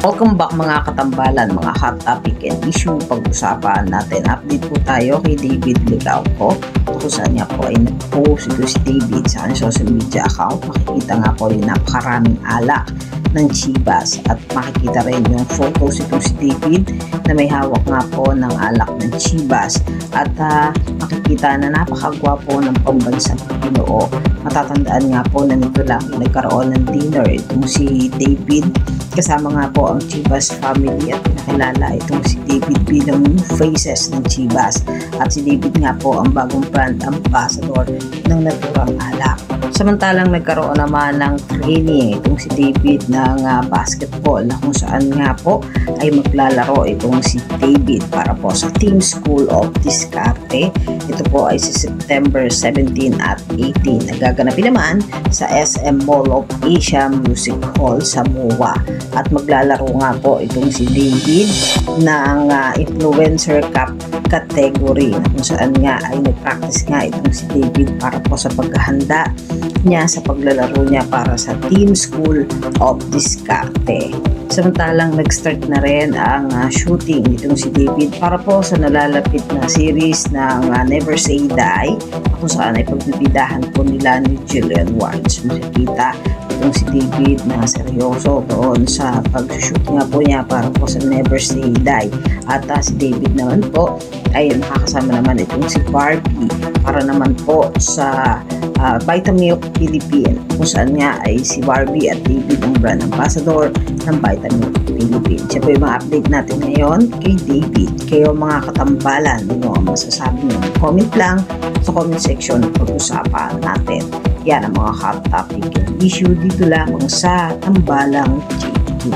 Welcome back mga katambalan, mga hot topic and issue pag-usapan natin. Update po tayo kay David Licauco kung saan niya po ay nag-post ito si David sa kanyang social media account. Makikita nga po yung napakaraming alak ng Chivas at makikita rin yung photos ito si David na may hawak nga po ng alak ng Chivas at makikita na napakagwapo ng pambansang Pinoo. Matatandaan nga po na nito lang nagkaroon ng dinner itong si David kasama nga po ang Chivas family at nakilala itong si David bilang new faces ng Chivas at si David nga po ang bagong brand ambassador ng naturang alak. Samantalang nagkaroon naman ng training itong si David ng basketball na kung saan nga po ay maglalaro itong si David para po sa Team School of Discarte. Ito po ay sa September 17 at 18. Nagaganapin naman sa SM Mall of Asia Music Hall sa MOA. At maglalaro nga po itong si David ng Influencer Cup category na kung saan nga ay nag-practice nga itong si David para po sa paghahanda niya sa paglalaro niya para sa Team School of Discarte. Samantalang nag-start na rin ang shooting nitong si David para po sa nalalapit na series ng Never Say Die kung saan ay pagbibidahan po nila ni Jillian Warnes. Makikita itong si David na seryoso doon sa pag-shoot nga po niya para po sa Never Say Die. At si David naman po ay makakasama naman itong si Barbie para naman po sa Vitamilk Philippines kung saan nga ay si Barbie at David ang brand ambassador ng Vitamilk Philippines. Siya po yung mga update natin ngayon kay David. Kayo mga katambalan, ano ang masasabi nyo? Comment lang sa comment section at pag-usapan natin. Yan ang mga hot topic and issue dito lamang sa Tambalang JQ.